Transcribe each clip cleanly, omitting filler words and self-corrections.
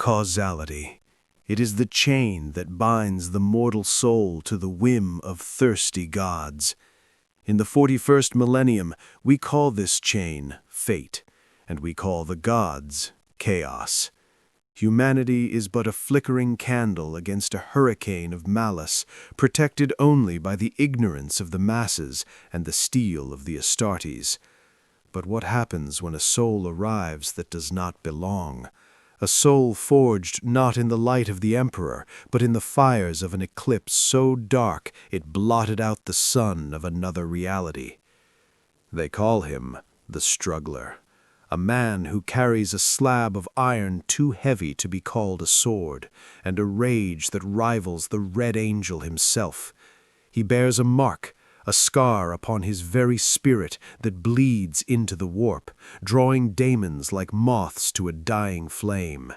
causality. It is the chain that binds the mortal soul to the whim of thirsty gods. In the 41st millennium, we call this chain fate, and we call the gods chaos. Humanity is but a flickering candle against a hurricane of malice, protected only by the ignorance of the masses and the steel of the Astartes. But what happens when a soul arrives that does not belong? A soul forged not in the light of the Emperor, but in the fires of an eclipse so dark it blotted out the sun of another reality. They call him the Struggler, a man who carries a slab of iron too heavy to be called a sword, and a rage that rivals the Red Angel himself. He bears a mark, a scar upon his very spirit that bleeds into the warp, drawing Daemons like moths to a dying flame.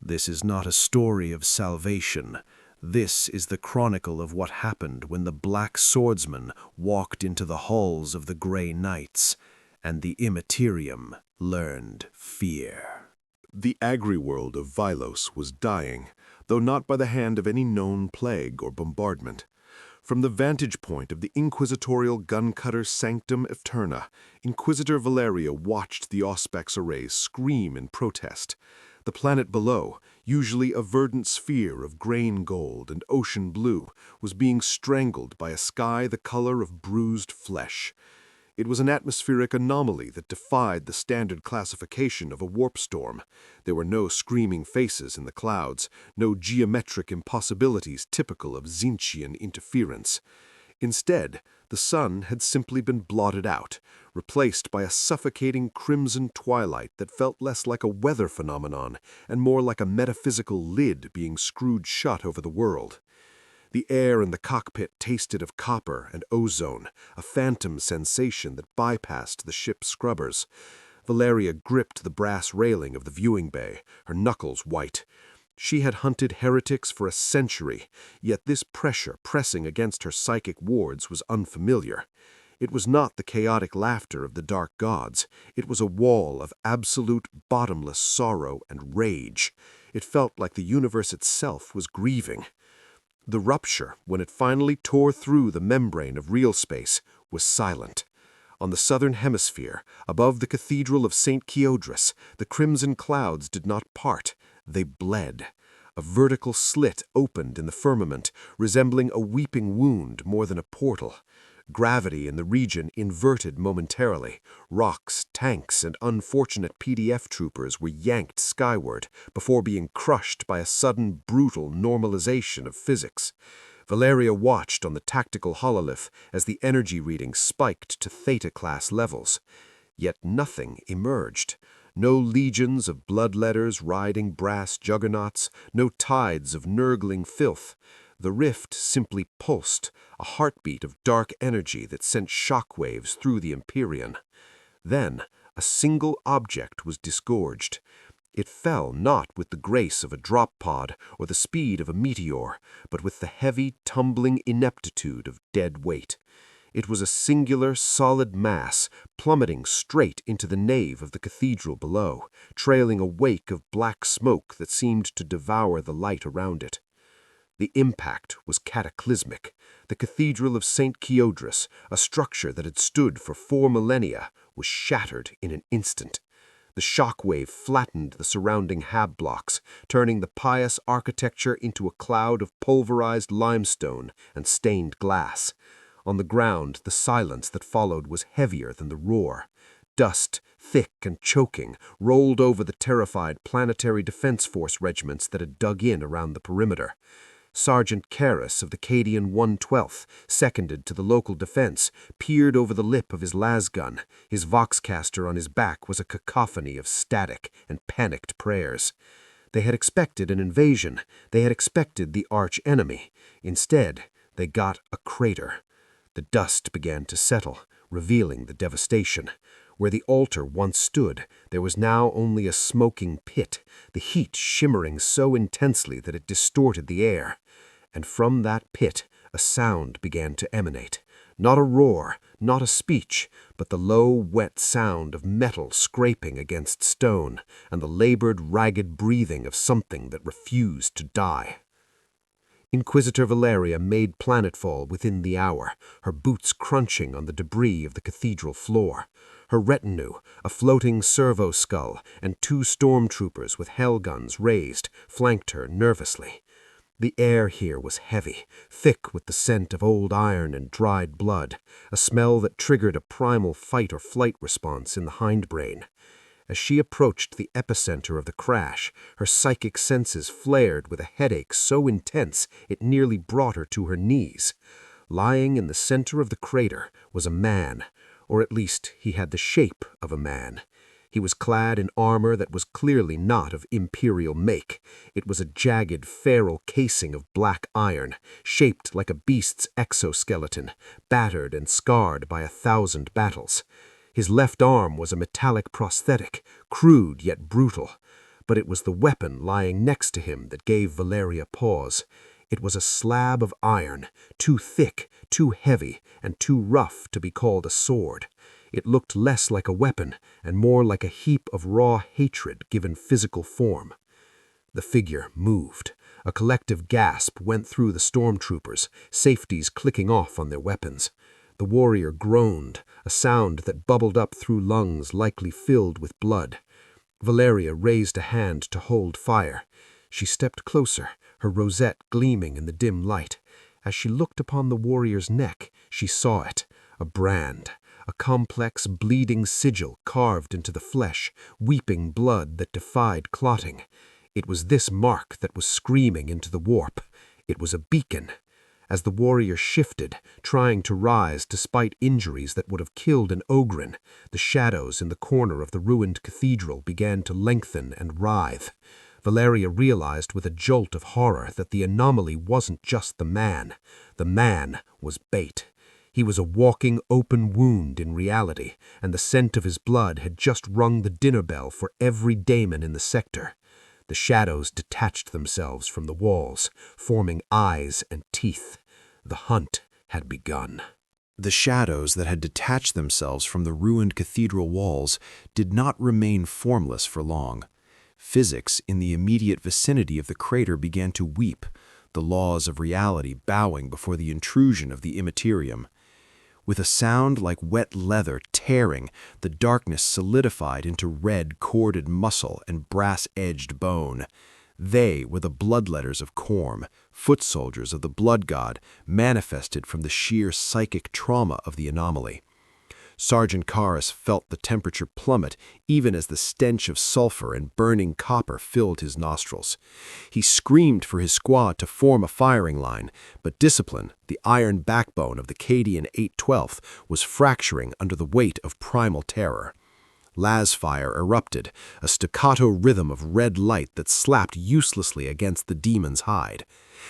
This is not a story of salvation. This is the chronicle of what happened when the Black Swordsman walked into the halls of the Grey Knights, and the Immaterium learned fear. The agri-world of Vylos was dying, though not by the hand of any known plague or bombardment. From the vantage point of the inquisitorial gun-cutter Sanctum Eterna, Inquisitor Valeria watched the Auspex arrays scream in protest. The planet below, usually a verdant sphere of grain gold and ocean blue, was being strangled by a sky the color of bruised flesh. It was an atmospheric anomaly that defied the standard classification of a warp storm. There were no screaming faces in the clouds, no geometric impossibilities typical of Zinchian interference. Instead, the sun had simply been blotted out, replaced by a suffocating crimson twilight that felt less like a weather phenomenon and more like a metaphysical lid being screwed shut over the world. The air in the cockpit tasted of copper and ozone, a phantom sensation that bypassed the ship's scrubbers. Valeria gripped the brass railing of the viewing bay, her knuckles white. She had hunted heretics for a century, yet this pressure pressing against her psychic wards was unfamiliar. It was not the chaotic laughter of the dark gods. It was a wall of absolute, bottomless sorrow and rage. It felt like the universe itself was grieving. The rupture, when it finally tore through the membrane of real space, was silent. On the southern hemisphere, above the cathedral of St. Chiodris, the crimson clouds did not part. They bled. A vertical slit opened in the firmament, resembling a weeping wound more than a portal. Gravity in the region inverted momentarily. Rocks, tanks, and unfortunate PDF troopers were yanked skyward before being crushed by a sudden, brutal normalization of physics. Valeria watched on the tactical hololith as the energy reading spiked to Theta-class levels. Yet nothing emerged. No legions of bloodletters riding brass juggernauts, no tides of nurgling filth. The rift simply pulsed, a heartbeat of dark energy that sent shockwaves through the Empyrean. Then, a single object was disgorged. It fell not with the grace of a drop pod or the speed of a meteor, but with the heavy, tumbling ineptitude of dead weight. It was a singular, solid mass, plummeting straight into the nave of the cathedral below, trailing a wake of black smoke that seemed to devour the light around it. The impact was cataclysmic. The Cathedral of St. Chiodris, a structure that had stood for 4 millennia, was shattered in an instant. The shockwave flattened the surrounding hab blocks, turning the pious architecture into a cloud of pulverized limestone and stained glass. On the ground, the silence that followed was heavier than the roar. Dust, thick and choking, rolled over the terrified Planetary Defense Force regiments that had dug in around the perimeter. Sergeant Karras of the Cadian 112th, seconded to the local defense, peered over the lip of his lasgun. His voxcaster on his back was a cacophony of static and panicked prayers. They had expected an invasion. They had expected the arch-enemy. Instead, they got a crater. The dust began to settle, revealing the devastation. Where the altar once stood, there was now only a smoking pit, the heat shimmering so intensely that it distorted the air. And from that pit, a sound began to emanate, Not a roar, not a speech, but the low, wet sound of metal scraping against stone and the labored, ragged breathing of something that refused to die. Inquisitor Valeria made planetfall within the hour, her boots crunching on the debris of the cathedral floor. Her retinue, a floating servo skull, and 2 stormtroopers with hell guns raised, flanked her nervously. The air here was heavy, thick with the scent of old iron and dried blood, a smell that triggered a primal fight-or-flight response in the hindbrain. As she approached the epicenter of the crash, her psychic senses flared with a headache so intense it nearly brought her to her knees. Lying in the center of the crater was a man, or at least he had the shape of a man. He was clad in armor that was clearly not of Imperial make. It was a jagged, feral casing of black iron, shaped like a beast's exoskeleton, battered and scarred by 1,000 battles. His left arm was a metallic prosthetic, crude yet brutal. But it was the weapon lying next to him that gave Valeria pause. It was a slab of iron, too thick, too heavy, and too rough to be called a sword. It looked less like a weapon and more like a heap of raw hatred given physical form. The figure moved. A collective gasp went through the stormtroopers, safeties clicking off on their weapons. The warrior groaned, a sound that bubbled up through lungs likely filled with blood. Valeria raised a hand to hold fire. She stepped closer, her rosette gleaming in the dim light. As she looked upon the warrior's neck, she saw it, a brand. A complex, bleeding sigil carved into the flesh, weeping blood that defied clotting. It was this mark that was screaming into the warp. It was a beacon. As the warrior shifted, trying to rise despite injuries that would have killed an Ogryn, the shadows in the corner of the ruined cathedral began to lengthen and writhe. Valeria realized with a jolt of horror that the anomaly wasn't just the man. The man was bait. He was a walking open wound in reality, and the scent of his blood had just rung the dinner bell for every daemon in the sector. The shadows detached themselves from the walls, forming eyes and teeth. The hunt had begun. The shadows that had detached themselves from the ruined cathedral walls did not remain formless for long. Physics in the immediate vicinity of the crater began to weep, the laws of reality bowing before the intrusion of the immaterium. With a sound like wet leather tearing, the darkness solidified into red corded muscle and brass-edged bone. They were the bloodletters of Khorne, foot soldiers of the blood god, manifested from the sheer psychic trauma of the anomaly. Sergeant Karras felt the temperature plummet even as the stench of sulfur and burning copper filled his nostrils. He screamed for his squad to form a firing line, but discipline, the iron backbone of the Cadian 812th, was fracturing under the weight of primal terror. Lasfire erupted, a staccato rhythm of red light that slapped uselessly against the demon's hide.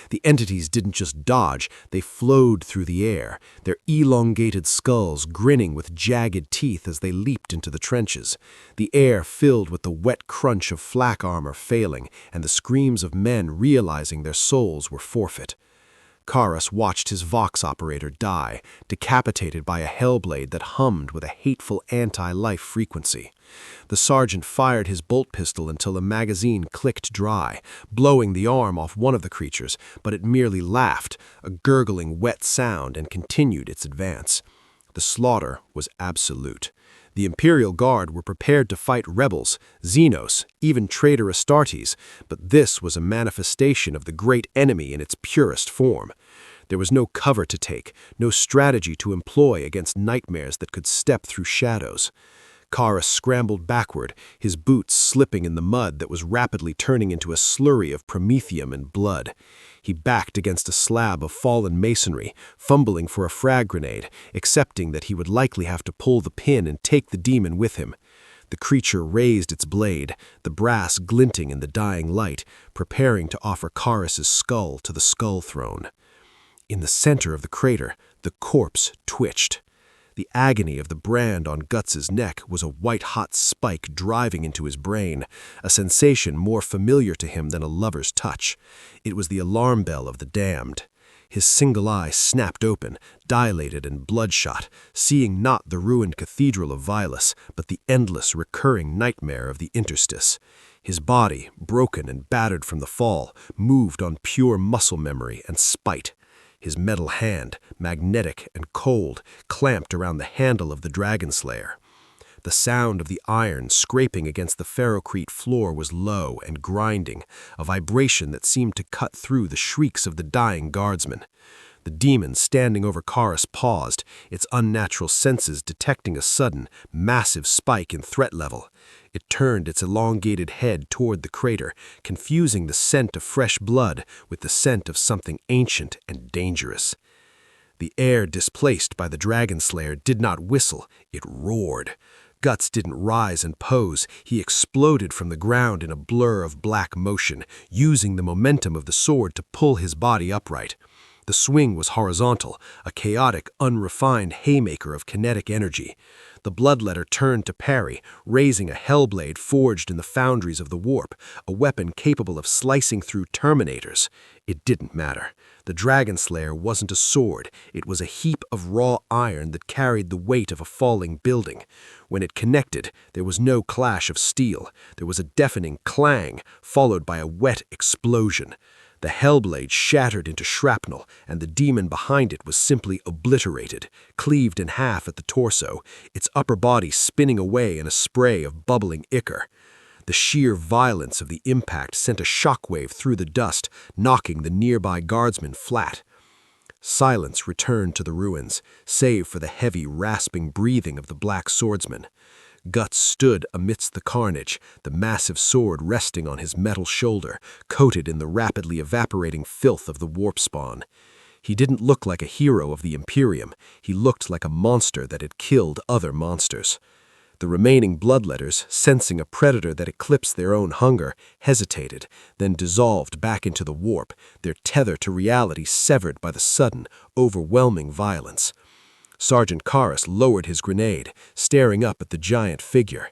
The entities didn't just dodge, they flowed through the air, their elongated skulls grinning with jagged teeth as they leaped into the trenches. The air filled with the wet crunch of flak armor failing and the screams of men realizing their souls were forfeit. Karras watched his Vox operator die, decapitated by a hellblade that hummed with a hateful anti-life frequency. The sergeant fired his bolt pistol until the magazine clicked dry, blowing the arm off one of the creatures, but it merely laughed, a gurgling wet sound, and continued its advance. The slaughter was absolute. The Imperial Guard were prepared to fight rebels, Xenos, even traitor Astartes, but this was a manifestation of the great enemy in its purest form. There was no cover to take, no strategy to employ against nightmares that could step through shadows. Karras scrambled backward, his boots slipping in the mud that was rapidly turning into a slurry of promethium and blood. He backed against a slab of fallen masonry, fumbling for a frag grenade, accepting that he would likely have to pull the pin and take the demon with him. The creature raised its blade, the brass glinting in the dying light, preparing to offer Karras's skull to the skull throne. In the center of the crater, the corpse twitched. The agony of the brand on Guts's neck was a white-hot spike driving into his brain, a sensation more familiar to him than a lover's touch. It was the alarm bell of the damned. His single eye snapped open, dilated and bloodshot, seeing not the ruined cathedral of Vilus, but the endless, recurring nightmare of the interstice. His body, broken and battered from the fall, moved on pure muscle memory and spite. His metal hand, magnetic and cold, clamped around the handle of the Dragonslayer. The sound of the iron scraping against the ferrocrete floor was low and grinding, a vibration that seemed to cut through the shrieks of the dying guardsmen. The demon standing over Kharis paused, its unnatural senses detecting a sudden, massive spike in threat level. It turned its elongated head toward the crater, confusing the scent of fresh blood with the scent of something ancient and dangerous. The air displaced by the Dragonslayer did not whistle, it roared. Guts didn't rise and pose, he exploded from the ground in a blur of black motion, using the momentum of the sword to pull his body upright. The swing was horizontal, a chaotic, unrefined haymaker of kinetic energy. The bloodletter turned to parry, raising a hellblade forged in the foundries of the warp, a weapon capable of slicing through terminators. It didn't matter. The Dragonslayer wasn't a sword, it was a heap of raw iron that carried the weight of a falling building. When it connected, there was no clash of steel. There was a deafening clang, followed by a wet explosion. The hellblade shattered into shrapnel, and the demon behind it was simply obliterated, cleaved in half at the torso, its upper body spinning away in a spray of bubbling ichor. The sheer violence of the impact sent a shockwave through the dust, knocking the nearby guardsman flat. Silence returned to the ruins, save for the heavy, rasping breathing of the Black Swordsman. Guts stood amidst the carnage, the massive sword resting on his metal shoulder, coated in the rapidly evaporating filth of the warp spawn. He didn't look like a hero of the Imperium, he looked like a monster that had killed other monsters. The remaining bloodletters, sensing a predator that eclipsed their own hunger, hesitated, then dissolved back into the warp, their tether to reality severed by the sudden, overwhelming violence. Sergeant Kharis lowered his grenade, staring up at the giant figure.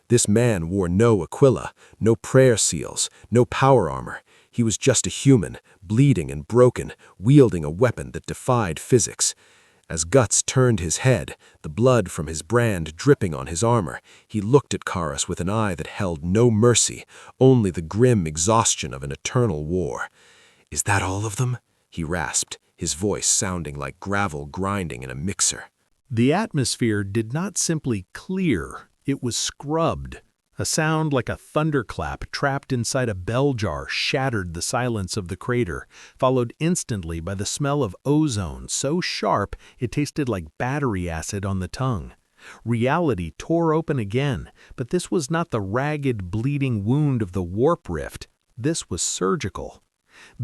This man wore no Aquila, no prayer seals, no power armor. He was just a human, bleeding and broken, wielding a weapon that defied physics. As Guts turned his head, the blood from his brand dripping on his armor, he looked at Kharis with an eye that held no mercy, only the grim exhaustion of an eternal war. "Is that all of them?" he rasped, his voice sounding like gravel grinding in a mixer. The atmosphere did not simply clear, it was scrubbed. A sound like a thunderclap trapped inside a bell jar shattered the silence of the crater, followed instantly by the smell of ozone so sharp it tasted like battery acid on the tongue. Reality tore open again, but this was not the ragged, bleeding wound of the warp rift. This was surgical.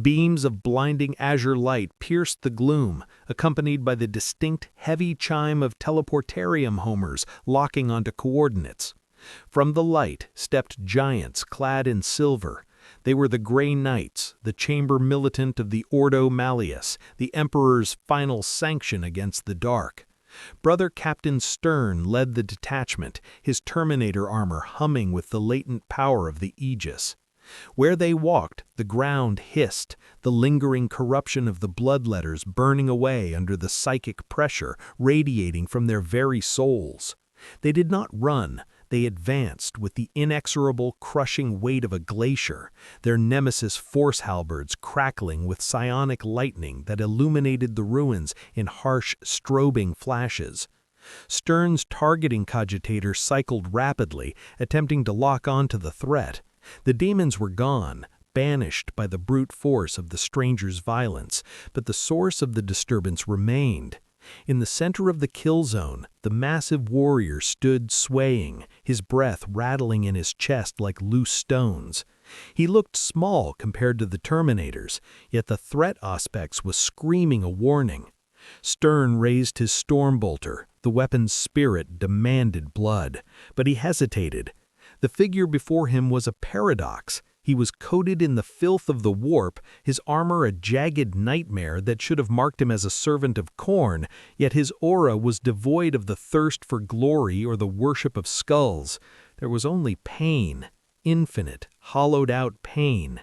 Beams of blinding azure light pierced the gloom, accompanied by the distinct, heavy chime of teleportarium homers locking onto coordinates. From the light stepped giants clad in silver. They were the Grey Knights, the chamber militant of the Ordo Malleus, the Emperor's final sanction against the dark. Brother Captain Stern led the detachment, his Terminator armor humming with the latent power of the Aegis. Where they walked, the ground hissed, the lingering corruption of the bloodletters burning away under the psychic pressure radiating from their very souls. They did not run. They advanced with the inexorable, crushing weight of a glacier, their nemesis force halberds crackling with psionic lightning that illuminated the ruins in harsh, strobing flashes. Stern's targeting cogitator cycled rapidly, attempting to lock on to the threat. The demons were gone, banished by the brute force of the stranger's violence, but the source of the disturbance remained. In the center of the kill zone, the massive warrior stood swaying, his breath rattling in his chest like loose stones. He looked small compared to the Terminators, yet the threat aspects was screaming a warning. Stern raised his Stormbolter, the weapon's spirit demanded blood, but he hesitated. The figure before him was a paradox. He was coated in the filth of the warp, his armor a jagged nightmare that should have marked him as a servant of Khorne, yet his aura was devoid of the thirst for glory or the worship of skulls. There was only pain, infinite, hollowed-out pain.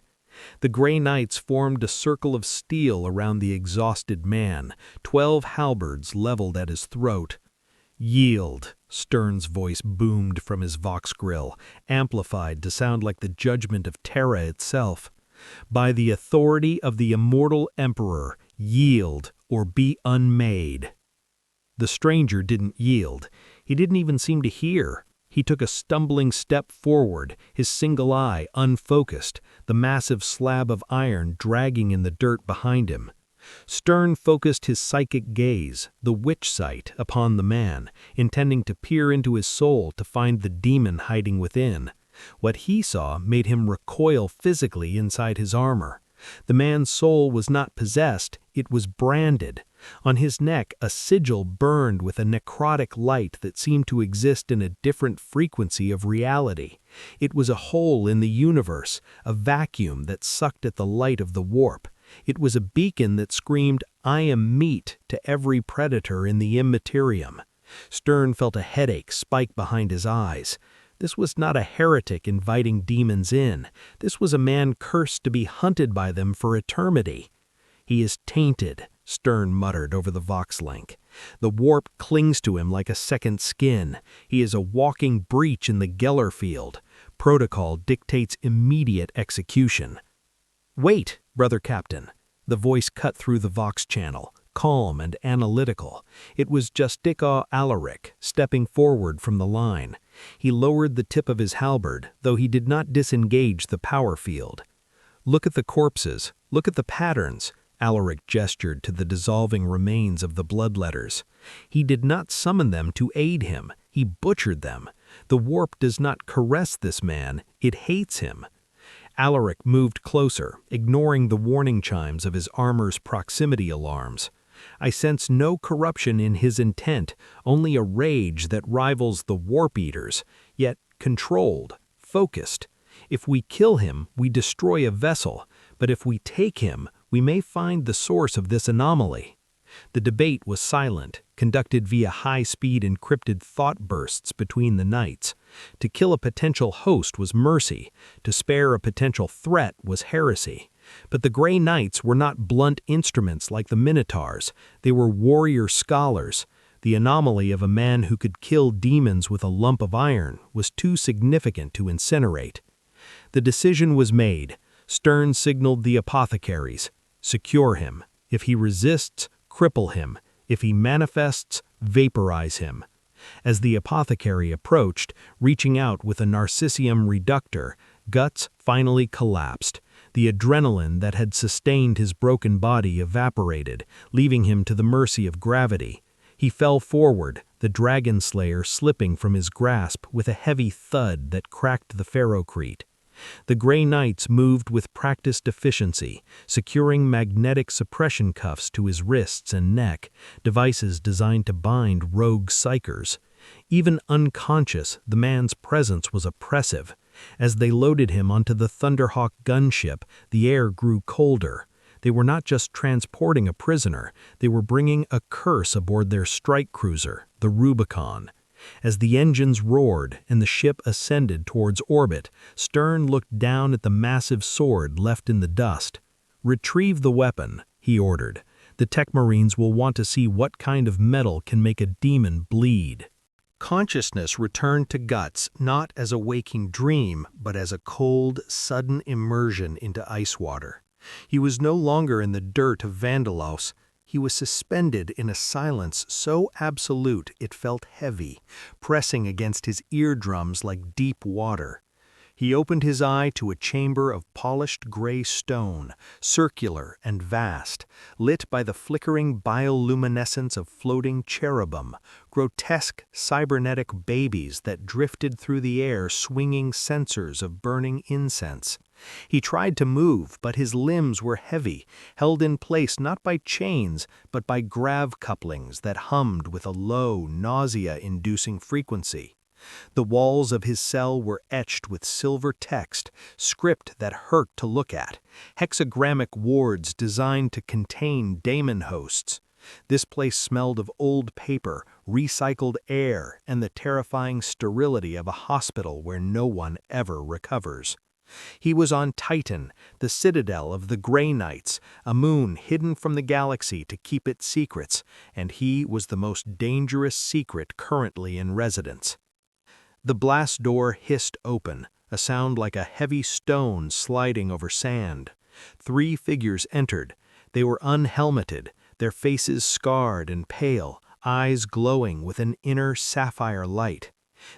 The Grey Knights formed a circle of steel around the exhausted man, 12 halberds leveled at his throat. "Yield," Stern's voice boomed from his vox grill, amplified to sound like the judgment of Terra itself. "By the authority of the immortal Emperor, yield or be unmade." The stranger didn't yield. He didn't even seem to hear. He took a stumbling step forward, his single eye unfocused, the massive slab of iron dragging in the dirt behind him. Stern focused his psychic gaze, the witch sight, upon the man, intending to peer into his soul to find the demon hiding within. What he saw made him recoil physically inside his armor. The man's soul was not possessed, it was branded. On his neck, a sigil burned with a necrotic light that seemed to exist in a different frequency of reality. It was a hole in the universe, a vacuum that sucked at the light of the warp. It was a beacon that screamed, "I am meat," to every predator in the immaterium. Stern felt a headache spike behind his eyes. This was not a heretic inviting demons in. This was a man cursed to be hunted by them for eternity. "He is tainted," Stern muttered over the vox link. "The warp clings to him like a second skin. He is a walking breach in the Geller field. Protocol dictates immediate execution." "Wait, brother captain." The voice cut through the vox channel, calm and analytical. It was Justica Alaric, stepping forward from the line. He lowered the tip of his halberd, though he did not disengage the power field. "Look at the corpses. Look at the patterns." Alaric gestured to the dissolving remains of the bloodletters. He did not summon them to aid him. He butchered them. The warp does not caress this man. It hates him. Alaric moved closer, ignoring the warning chimes of his armor's proximity alarms. "I sense no corruption in his intent, only a rage that rivals the Warp Eater's, yet controlled, focused. If we kill him, we destroy a vessel, but if we take him, we may find the source of this anomaly." The debate was silent, conducted via high-speed encrypted thought bursts between the knights. To kill a potential host was mercy, to spare a potential threat was heresy. But the Grey Knights were not blunt instruments like the Minotaurs, they were warrior scholars. The anomaly of a man who could kill demons with a lump of iron was too significant to incinerate. The decision was made. Stern signaled the apothecaries. "Secure him. If he resists, cripple him. If he manifests, vaporize him." As the apothecary approached, reaching out with a narcissium reductor, Guts finally collapsed. The adrenaline that had sustained his broken body evaporated, leaving him to the mercy of gravity. He fell forward, the Dragonslayer slipping from his grasp with a heavy thud that cracked the ferrocrete. The Grey Knights moved with practiced efficiency, securing magnetic suppression cuffs to his wrists and neck, devices designed to bind rogue psychers. Even unconscious, the man's presence was oppressive. As they loaded him onto the Thunderhawk gunship, the air grew colder. They were not just transporting a prisoner, they were bringing a curse aboard their strike cruiser, the Rubicon. As the engines roared and the ship ascended towards orbit, Stern looked down at the massive sword left in the dust. "Retrieve the weapon," he ordered. "The Techmarines will want to see what kind of metal can make a demon bleed." Consciousness returned to Guts not as a waking dream, but as a cold, sudden immersion into ice water. He was no longer in the dirt of Vandalos. He was suspended in a silence so absolute it felt heavy, pressing against his eardrums like deep water. He opened his eye to a chamber of polished gray stone, circular and vast, lit by the flickering bioluminescence of floating cherubim, grotesque cybernetic babies that drifted through the air swinging censers of burning incense. He tried to move, but his limbs were heavy, held in place not by chains, but by grav couplings that hummed with a low, nausea-inducing frequency. The walls of his cell were etched with silver text, script that hurt to look at, hexagrammic wards designed to contain daemon hosts. This place smelled of old paper, recycled air, and the terrifying sterility of a hospital where no one ever recovers. He was on Titan, the citadel of the Grey Knights, a moon hidden from the galaxy to keep its secrets, and he was the most dangerous secret currently in residence. The blast door hissed open, a sound like a heavy stone sliding over sand. 3 figures entered. They were unhelmeted, their faces scarred and pale, eyes glowing with an inner sapphire light.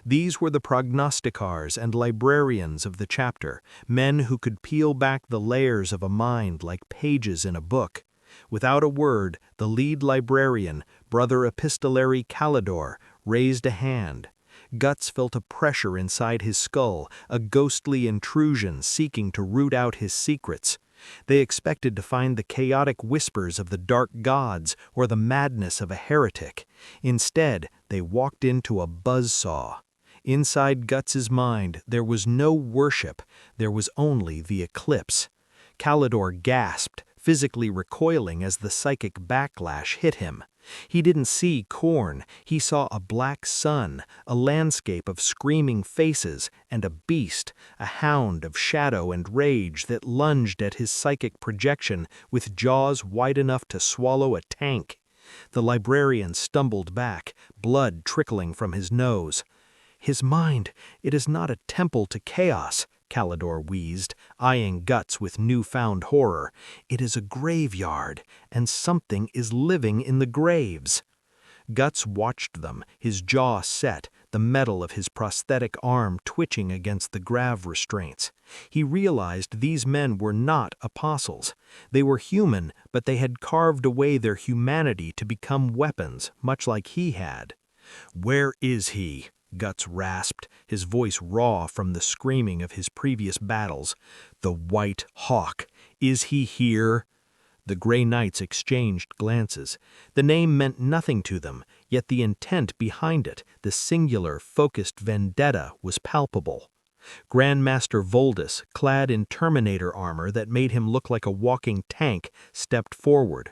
These were the prognosticars and librarians of the chapter, men who could peel back the layers of a mind like pages in a book. Without a word, the lead librarian, Brother Epistolary Calidor, raised a hand. Guts felt a pressure inside his skull, a ghostly intrusion seeking to root out his secrets. They expected to find the chaotic whispers of the dark gods or the madness of a heretic. Instead, they walked into a buzzsaw. Inside Guts's mind, there was no worship, there was only the eclipse. Calidor gasped, physically recoiling as the psychic backlash hit him. He didn't see Khorne, he saw a black sun, a landscape of screaming faces, and a beast, a hound of shadow and rage that lunged at his psychic projection with jaws wide enough to swallow a tank. The librarian stumbled back, blood trickling from his nose. His mind, it is not a temple to chaos, Calidor wheezed, eyeing Guts with newfound horror. It is a graveyard, and something is living in the graves. Guts watched them, his jaw set, the metal of his prosthetic arm twitching against the grav restraints. He realized these men were not apostles. They were human, but they had carved away their humanity to become weapons, much like he had. "Where is he?" Guts rasped, his voice raw from the screaming of his previous battles. "The White Hawk. Is he here?" The Grey Knights exchanged glances. The name meant nothing to them, yet the intent behind it, the singular, focused vendetta, was palpable. Grandmaster Voldus, clad in Terminator armor that made him look like a walking tank, stepped forward.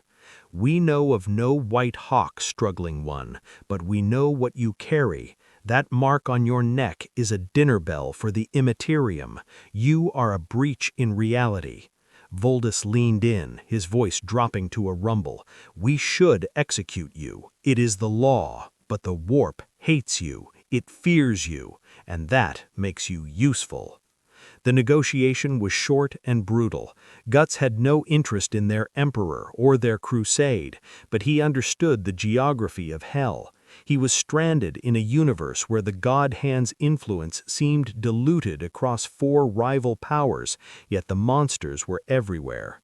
"We know of no White Hawk, struggling one, but we know what you carry. That mark on your neck is a dinner bell for the Immaterium. You are a breach in reality." Voldus leaned in, his voice dropping to a rumble. "We should execute you. It is the law, but the warp hates you. It fears you, and that makes you useful." The negotiation was short and brutal. Guts had no interest in their emperor or their crusade, but he understood the geography of hell. He was stranded in a universe where the God Hand's influence seemed diluted across 4 rival powers, yet the monsters were everywhere.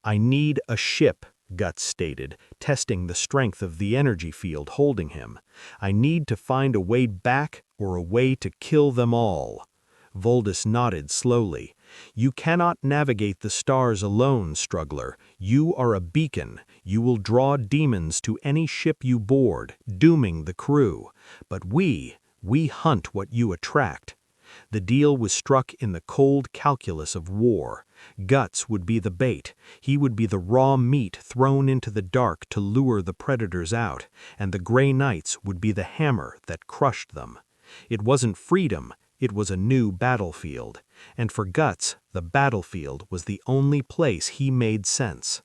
"I need a ship," Guts stated, testing the strength of the energy field holding him. "I need to find a way back or a way to kill them all." Voldus nodded slowly. "You cannot navigate the stars alone, struggler. You are a beacon. You will draw demons to any ship you board, dooming the crew. But we hunt what you attract." The deal was struck in the cold calculus of war. Guts would be the bait. He would be the raw meat thrown into the dark to lure the predators out, and the Grey Knights would be the hammer that crushed them. It wasn't freedom. It was a new battlefield, and for Guts, the battlefield was the only place he made sense.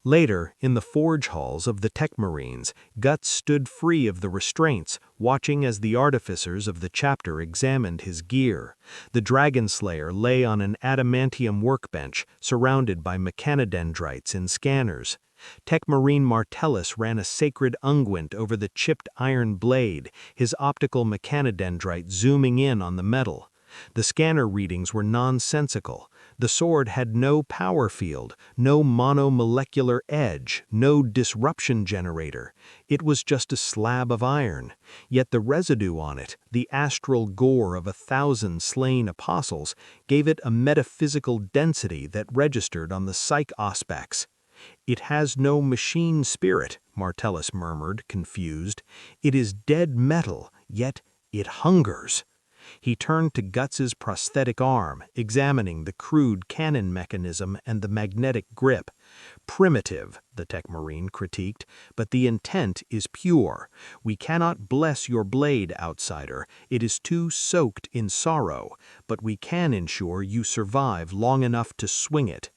Later, in the forge halls of the Techmarines, Guts stood free of the restraints, watching as the artificers of the chapter examined his gear. The Dragonslayer lay on an adamantium workbench, surrounded by mechanodendrites and scanners. Techmarine Martellus ran a sacred unguent over the chipped iron blade, his optical mechanodendrite zooming in on the metal. The scanner readings were nonsensical. The sword had no power field, no monomolecular edge, no disruption generator. It was just a slab of iron. Yet the residue on it, the astral gore of 1,000 slain apostles, gave it a metaphysical density that registered on the psych aspects. "It has no machine spirit," Martellus murmured, confused. "It is dead metal, yet it hungers." He turned to Guts's prosthetic arm, examining the crude cannon mechanism and the magnetic grip. Primitive, the Techmarine critiqued, but the intent is pure. We cannot bless your blade, outsider. It is too soaked in sorrow, but we can ensure you survive long enough to swing it.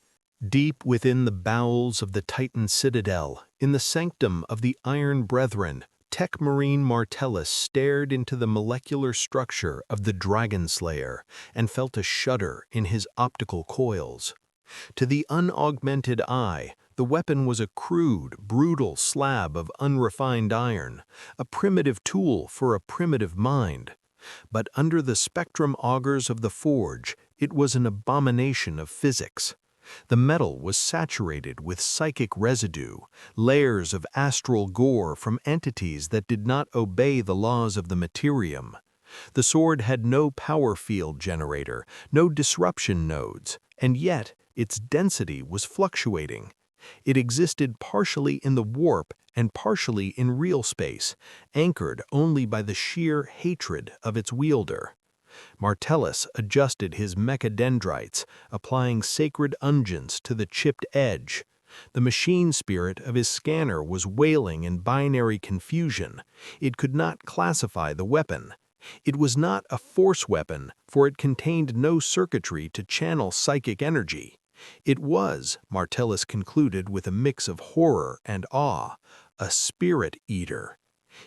Deep within the bowels of the Titan Citadel, in the sanctum of the Iron Brethren, Techmarine Martellus stared into the molecular structure of the Dragonslayer and felt a shudder in his optical coils. To the unaugmented eye, the weapon was a crude, brutal slab of unrefined iron, a primitive tool for a primitive mind. But under the spectrum augers of the forge, it was an abomination of physics. The metal was saturated with psychic residue, layers of astral gore from entities that did not obey the laws of the materium. The sword had no power field generator, no disruption nodes, and yet its density was fluctuating. It existed partially in the warp and partially in real space, anchored only by the sheer hatred of its wielder. Martellus adjusted his mechadendrites, applying sacred unguents to the chipped edge. The machine spirit of his scanner was wailing in binary confusion. It could not classify the weapon. It was not a force weapon, for it contained no circuitry to channel psychic energy. It was, Martellus concluded with a mix of horror and awe, a spirit eater.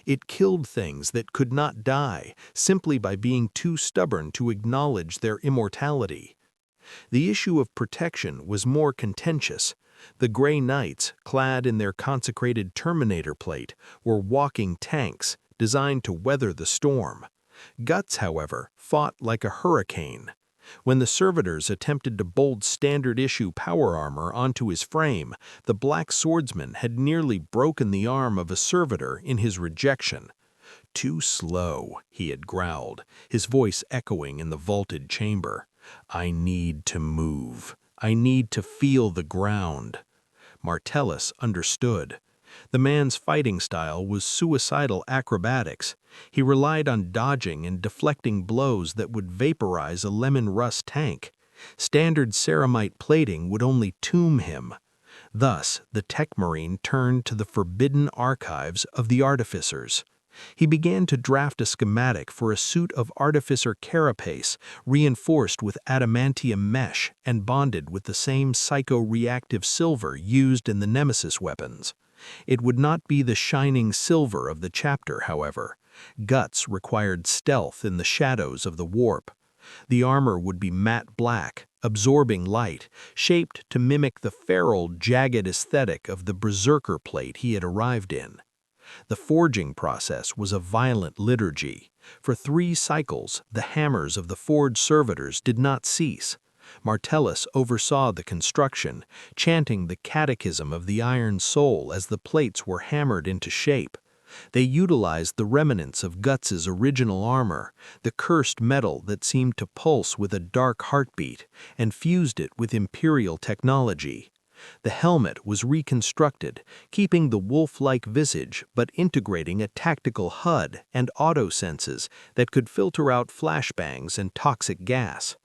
It killed things that could not die simply by being too stubborn to acknowledge their immortality. The issue of protection was more contentious. The Grey Knights, clad in their consecrated Terminator plate, were walking tanks designed to weather the storm. Guts, however, fought like a hurricane. When the servitors attempted to bolt standard-issue power armor onto his frame, the Black Swordsman had nearly broken the arm of a servitor in his rejection. "Too slow," he had growled, his voice echoing in the vaulted chamber. "I need to move. I need to feel the ground." Martellus understood. The man's fighting style was suicidal acrobatics. He relied on dodging and deflecting blows that would vaporize a lemon rust tank. Standard ceramite plating would only tomb him. Thus, the Techmarine turned to the forbidden archives of the artificers. He began to draft a schematic for a suit of artificer carapace, reinforced with adamantium mesh and bonded with the same psycho-reactive silver used in the Nemesis weapons. It would not be the shining silver of the chapter, however. Guts required stealth in the shadows of the warp. The armor would be matte black, absorbing light, shaped to mimic the feral, jagged aesthetic of the Berserker plate he had arrived in. The forging process was a violent liturgy. For 3 cycles, the hammers of the forge servitors did not cease. Martellus oversaw the construction, chanting the catechism of the iron soul as the plates were hammered into shape. They utilized the remnants of Guts's original armor, the cursed metal that seemed to pulse with a dark heartbeat, and fused it with Imperial technology. The helmet was reconstructed, keeping the wolf-like visage but integrating a tactical HUD and auto-senses that could filter out flashbangs and toxic gas.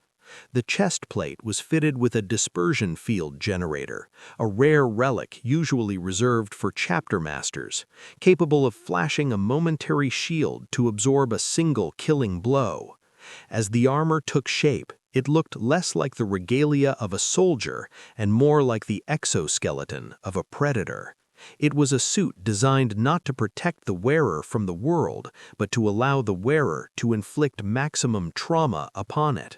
The chest plate was fitted with a dispersion field generator, a rare relic usually reserved for chapter masters, capable of flashing a momentary shield to absorb a single killing blow. As the armor took shape, it looked less like the regalia of a soldier and more like the exoskeleton of a predator. It was a suit designed not to protect the wearer from the world, but to allow the wearer to inflict maximum trauma upon it.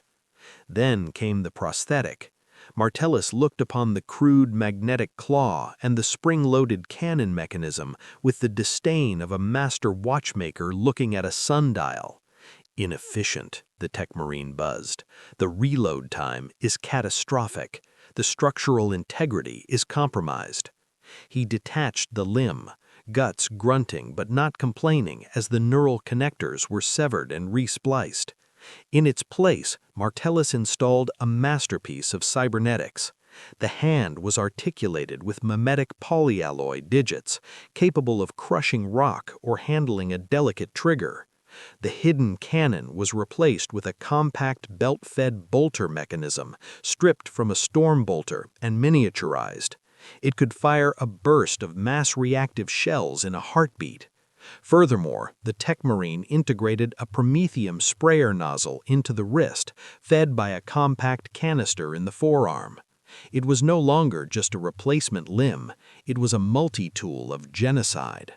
Then came the prosthetic. Martellus looked upon the crude magnetic claw and the spring-loaded cannon mechanism with the disdain of a master watchmaker looking at a sundial. "Inefficient," the Techmarine buzzed. "The reload time is catastrophic. The structural integrity is compromised." He detached the limb, Guts grunting but not complaining as the neural connectors were severed and respliced. In its place, Martellus installed a masterpiece of cybernetics. The hand was articulated with mimetic polyalloy digits, capable of crushing rock or handling a delicate trigger. The hidden cannon was replaced with a compact belt-fed bolter mechanism, stripped from a storm bolter and miniaturized. It could fire a burst of mass-reactive shells in a heartbeat. Furthermore, the Techmarine integrated a promethium sprayer nozzle into the wrist, fed by a compact canister in the forearm. It was no longer just a replacement limb, it was a multi-tool of genocide.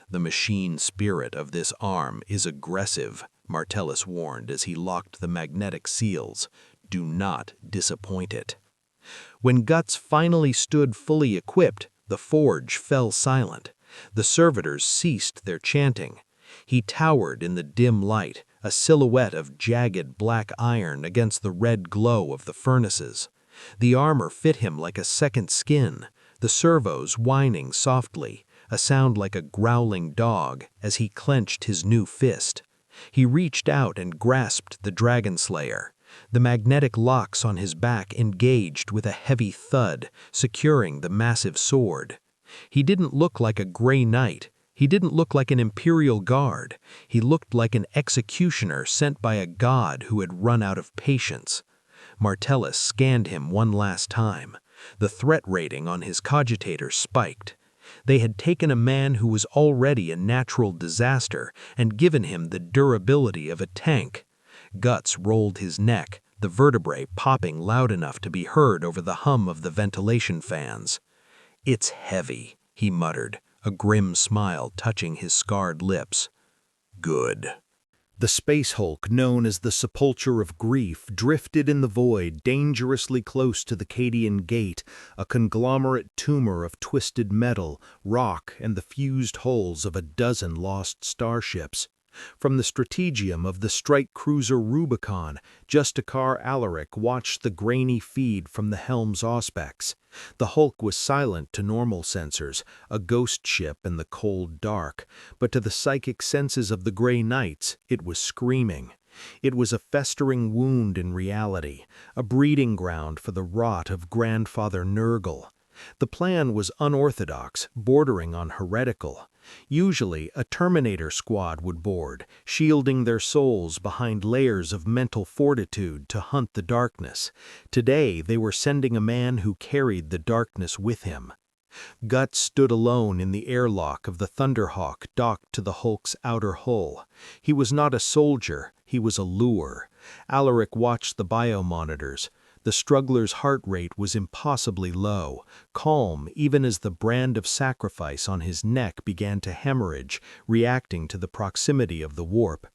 "The machine spirit of this arm is aggressive," Martellus warned as he locked the magnetic seals. "Do not disappoint it." When Guts finally stood fully equipped, the forge fell silent. The servitors ceased their chanting. He towered in the dim light, a silhouette of jagged black iron against the red glow of the furnaces. The armor fit him like a second skin, the servos whining softly, a sound like a growling dog as he clenched his new fist. He reached out and grasped the Dragonslayer. The magnetic locks on his back engaged with a heavy thud, securing the massive sword. He didn't look like a gray knight. He didn't look like an Imperial guard. He looked like an executioner sent by a god who had run out of patience. Martellus scanned him one last time. The threat rating on his cogitator spiked. They had taken a man who was already a natural disaster and given him the durability of a tank. Guts rolled his neck, the vertebrae popping loud enough to be heard over the hum of the ventilation fans. "It's heavy," he muttered, a grim smile touching his scarred lips. "Good." The space hulk, known as the Sepulchre of Grief, drifted in the void dangerously close to the Cadian Gate, a conglomerate tumor of twisted metal, rock, and the fused hulls of a dozen lost starships. From the strategium of the strike cruiser Rubicon, Justicar Alaric watched the grainy feed from the helm's auspex. The hulk was silent to normal sensors, a ghost ship in the cold dark, but to the psychic senses of the Grey Knights, it was screaming. It was a festering wound in reality, a breeding ground for the rot of Grandfather Nurgle. The plan was unorthodox, bordering on heretical. Usually, a Terminator squad would board, shielding their souls behind layers of mental fortitude to hunt the darkness. Today, they were sending a man who carried the darkness with him. Guts stood alone in the airlock of the Thunderhawk docked to the Hulk's outer hull. He was not a soldier, he was a lure. Alaric watched the biomonitors. The struggler's heart rate was impossibly low, calm even as the brand of sacrifice on his neck began to hemorrhage, reacting to the proximity of the warp.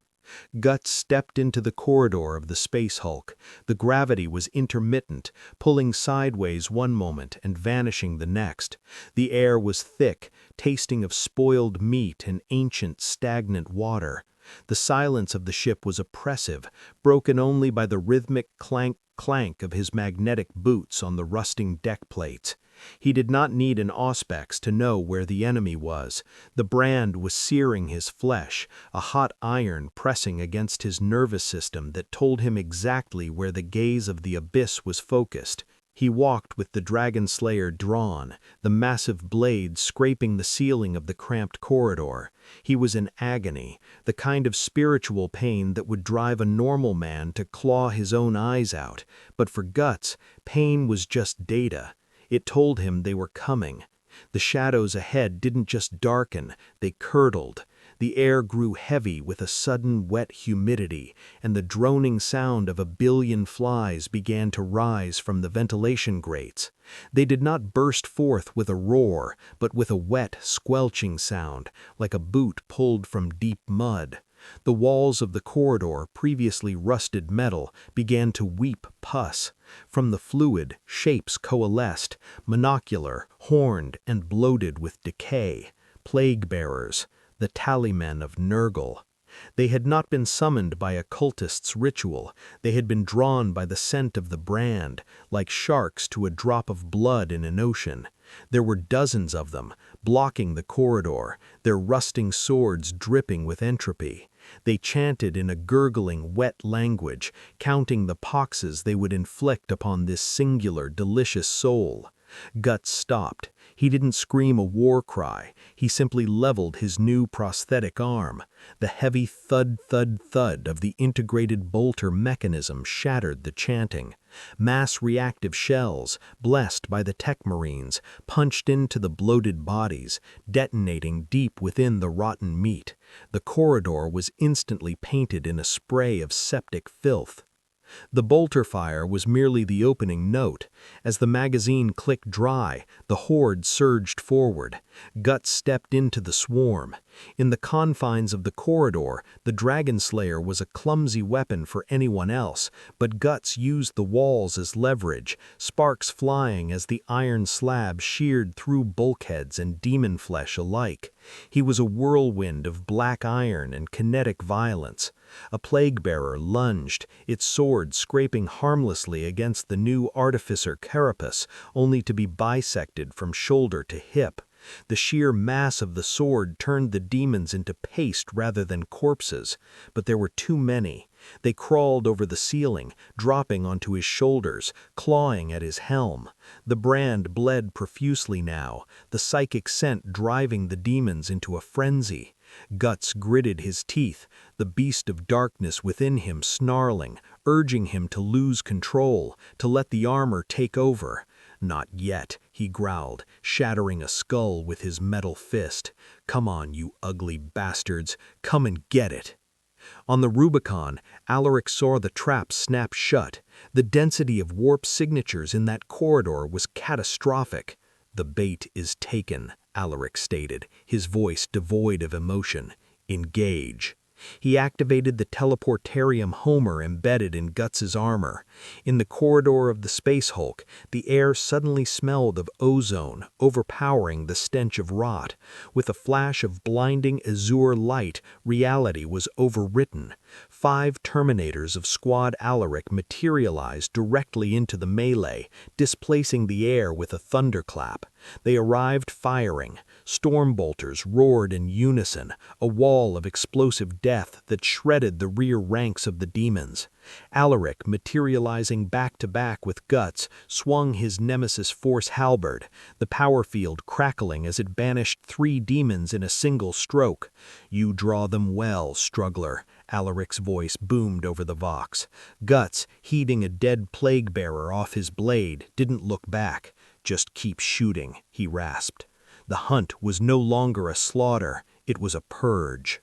Guts stepped into the corridor of the space hulk. The gravity was intermittent, pulling sideways one moment and vanishing the next. The air was thick, tasting of spoiled meat and ancient, stagnant water. The silence of the ship was oppressive, broken only by the rhythmic clank of his magnetic boots on the rusting deck plates. He did not need an auspex to know where the enemy was. The brand was searing his flesh, a hot iron pressing against his nervous system that told him exactly where the gaze of the abyss was focused. He walked with the Dragonslayer drawn, the massive blade scraping the ceiling of the cramped corridor. He was in agony, the kind of spiritual pain that would drive a normal man to claw his own eyes out. But for Guts, pain was just data. It told him they were coming. The shadows ahead didn't just darken, they curdled. The air grew heavy with a sudden wet humidity, and the droning sound of a billion flies began to rise from the ventilation grates. They did not burst forth with a roar, but with a wet, squelching sound, like a boot pulled from deep mud. The walls of the corridor, previously rusted metal, began to weep pus. From the fluid, shapes coalesced, monocular, horned, and bloated with decay. Plague-bearers, the tallymen of Nurgle. They had not been summoned by occultists' ritual. They had been drawn by the scent of the brand, like sharks to a drop of blood in an ocean. There were dozens of them, blocking the corridor, their rusting swords dripping with entropy. They chanted in a gurgling, wet language, counting the poxes they would inflict upon this singular, delicious soul. Guts stopped. He didn't scream a war cry, he simply leveled his new prosthetic arm. The heavy thud-thud-thud of the integrated bolter mechanism shattered the chanting. Mass reactive shells, blessed by the Techmarines, punched into the bloated bodies, detonating deep within the rotten meat. The corridor was instantly painted in a spray of septic filth. The bolter fire was merely the opening note. As the magazine clicked dry, the horde surged forward. Guts stepped into the swarm. In the confines of the corridor, the Dragonslayer was a clumsy weapon for anyone else, but Guts used the walls as leverage, sparks flying as the iron slab sheared through bulkheads and demon flesh alike. He was a whirlwind of black iron and kinetic violence. A plague-bearer lunged, its sword scraping harmlessly against the new artificer carapace, only to be bisected from shoulder to hip. The sheer mass of the sword turned the demons into paste rather than corpses, but there were too many. They crawled over the ceiling, dropping onto his shoulders, clawing at his helm. The brand bled profusely now, the psychic scent driving the demons into a frenzy. Guts gritted his teeth, the beast of darkness within him snarling, urging him to lose control, to let the armor take over. "Not yet," he growled, shattering a skull with his metal fist. "Come on, you ugly bastards, come and get it." On the Rubicon, Alaric saw the trap snap shut. The density of warp signatures in that corridor was catastrophic. "The bait is taken," Alaric stated, his voice devoid of emotion. "Engage." He activated the teleportarium Homer embedded in Guts's armor. In the corridor of the Space Hulk, the air suddenly smelled of ozone, overpowering the stench of rot. With a flash of blinding azure light, reality was overwritten. 5 Terminators of Squad Alaric materialized directly into the melee, displacing the air with a thunderclap. They arrived firing. Storm bolters roared in unison, a wall of explosive death that shredded the rear ranks of the demons. Alaric, materializing back-to-back with Guts, swung his Nemesis Force halberd, the power field crackling as it banished 3 demons in a single stroke. "You draw them well, struggler," Alaric's voice boomed over the vox. Guts, heeding a dead plague-bearer off his blade, didn't look back. "Just keep shooting," he rasped. The hunt was no longer a slaughter, it was a purge.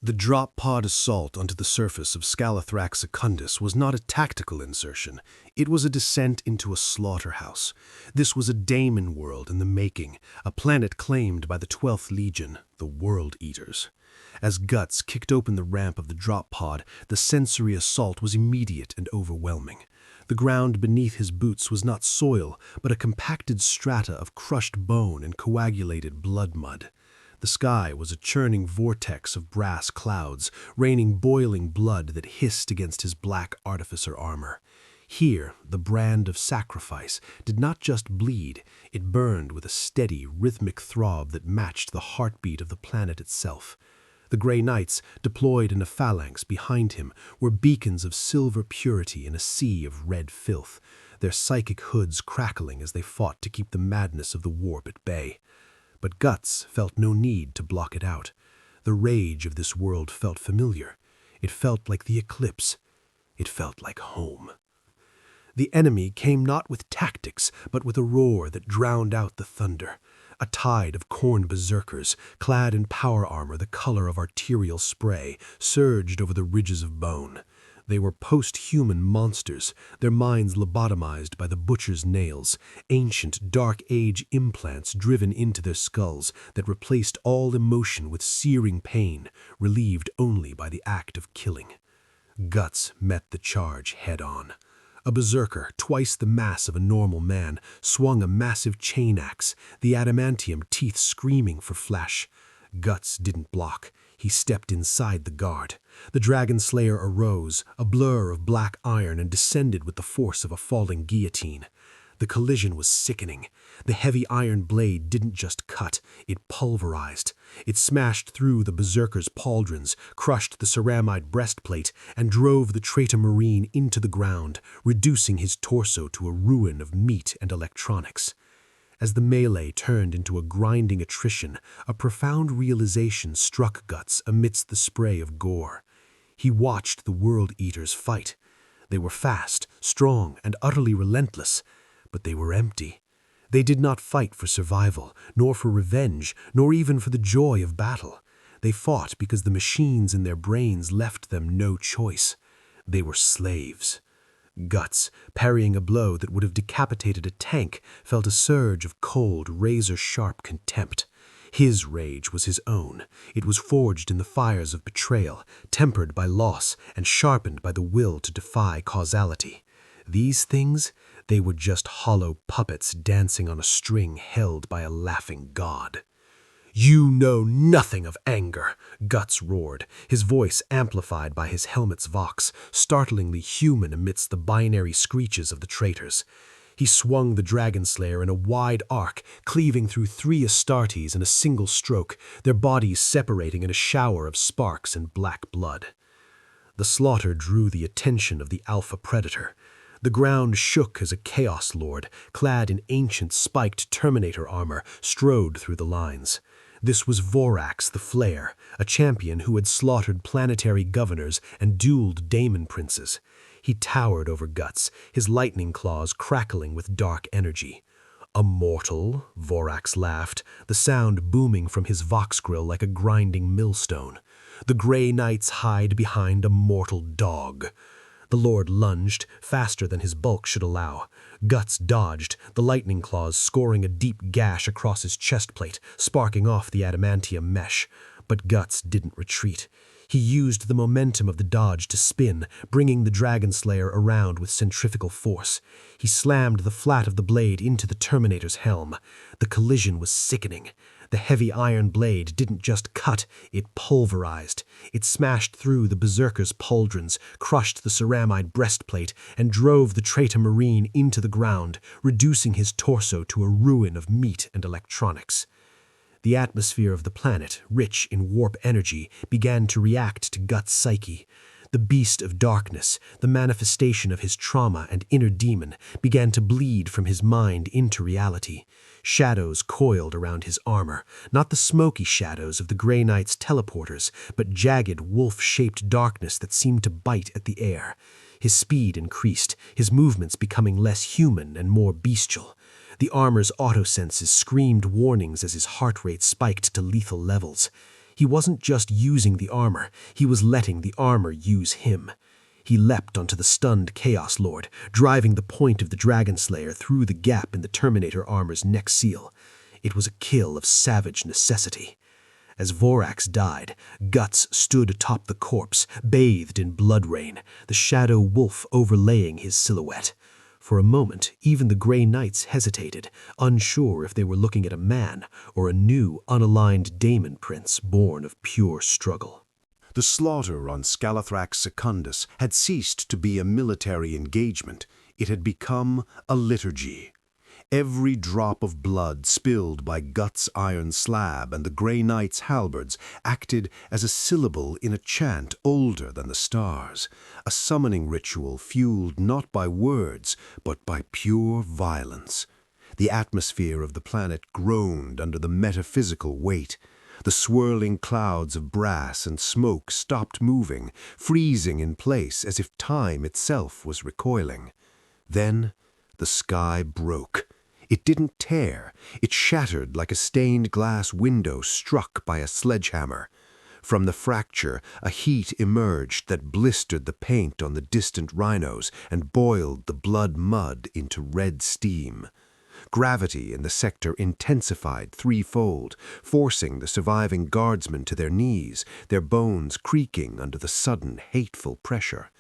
The drop pod assault onto the surface of Scalithrax Secundus was not a tactical insertion, it was a descent into a slaughterhouse. This was a daemon world in the making, a planet claimed by the 12th Legion, the World Eaters. As Guts kicked open the ramp of the drop pod, the sensory assault was immediate and overwhelming. The ground beneath his boots was not soil, but a compacted strata of crushed bone and coagulated blood mud. The sky was a churning vortex of brass clouds, raining boiling blood that hissed against his black artificer armor. Here, the brand of sacrifice did not just bleed, it burned with a steady, rhythmic throb that matched the heartbeat of the planet itself. The Grey Knights, deployed in a phalanx behind him, were beacons of silver purity in a sea of red filth, their psychic hoods crackling as they fought to keep the madness of the warp at bay. But Guts felt no need to block it out. The rage of this world felt familiar. It felt like the Eclipse. It felt like home. The enemy came not with tactics, but with a roar that drowned out the thunder. A tide of Khorne berserkers, clad in power armor the color of arterial spray, surged over the ridges of bone. They were post-human monsters, their minds lobotomized by the butcher's nails, ancient Dark Age implants driven into their skulls that replaced all emotion with searing pain, relieved only by the act of killing. Guts met the charge head-on. A berserker, twice the mass of a normal man, swung a massive chain axe, the adamantium teeth screaming for flesh. Guts didn't block. He stepped inside the guard. The Dragonslayer arose, a blur of black iron, and descended with the force of a falling guillotine. The collision was sickening. The heavy iron blade didn't just cut, it pulverized. It smashed through the berserker's pauldrons, crushed the ceramide breastplate, and drove the traitor marine into the ground, reducing his torso to a ruin of meat and electronics. As the melee turned into a grinding attrition, a profound realization struck Guts amidst the spray of gore. He watched the World Eaters fight. They were fast, strong, and utterly relentless, but they were empty. They did not fight for survival, nor for revenge, nor even for the joy of battle. They fought because the machines in their brains left them no choice. They were slaves. Guts, parrying a blow that would have decapitated a tank, felt a surge of cold, razor-sharp contempt. His rage was his own. It was forged in the fires of betrayal, tempered by loss, and sharpened by the will to defy causality. These things, they were just hollow puppets dancing on a string held by a laughing god. "You know nothing of anger," Guts roared, his voice amplified by his helmet's vox, startlingly human amidst the binary screeches of the traitors. He swung the Dragonslayer in a wide arc, cleaving through 3 Astartes in a single stroke, their bodies separating in a shower of sparks and black blood. The slaughter drew the attention of the Alpha Predator. The ground shook as a Chaos Lord, clad in ancient spiked Terminator armor, strode through the lines. This was Vorax the Flayer, a champion who had slaughtered planetary governors and dueled Daemon princes. He towered over Guts, his lightning claws crackling with dark energy. "A mortal?" Vorax laughed, the sound booming from his vox grill like a grinding millstone. "The Grey Knights hide behind a mortal dog." The Lord lunged, faster than his bulk should allow. Guts dodged, the lightning claws scoring a deep gash across his chest plate, sparking off the adamantium mesh. But Guts didn't retreat. He used the momentum of the dodge to spin, bringing the Dragonslayer around with centrifugal force. He slammed the flat of the blade into the Terminator's helm. The collision was sickening. The heavy iron blade didn't just cut, it pulverized. It smashed through the Berserker's pauldrons, crushed the ceramide breastplate, and drove the traitor Marine into the ground, reducing his torso to a ruin of meat and electronics. The atmosphere of the planet, rich in warp energy, began to react to Guts' psyche. The beast of darkness, the manifestation of his trauma and inner demon, began to bleed from his mind into reality. Shadows coiled around his armor, not the smoky shadows of the Grey Knight's teleporters, but jagged, wolf-shaped darkness that seemed to bite at the air. His speed increased, his movements becoming less human and more bestial. The armor's autosenses screamed warnings as his heart rate spiked to lethal levels. He wasn't just using the armor, he was letting the armor use him. He leapt onto the stunned Chaos Lord, driving the point of the Dragonslayer through the gap in the Terminator armor's neck seal. It was a kill of savage necessity. As Vorax died, Guts stood atop the corpse, bathed in blood rain, the shadow wolf overlaying his silhouette. For a moment, even the Grey Knights hesitated, unsure if they were looking at a man or a new, unaligned Daemon prince born of pure struggle. The slaughter on Scalithrax Secundus had ceased to be a military engagement. It had become a liturgy. Every drop of blood spilled by Guts' iron slab and the Grey Knight's halberds acted as a syllable in a chant older than the stars, a summoning ritual fueled not by words, but by pure violence. The atmosphere of the planet groaned under the metaphysical weight. The swirling clouds of brass and smoke stopped moving, freezing in place as if time itself was recoiling. Then the sky broke. It didn't tear, it shattered like a stained glass window struck by a sledgehammer. From the fracture, a heat emerged that blistered the paint on the distant rhinos and boiled the blood mud into red steam. Gravity in the sector intensified threefold, forcing the surviving guardsmen to their knees, their bones creaking under the sudden hateful pressure.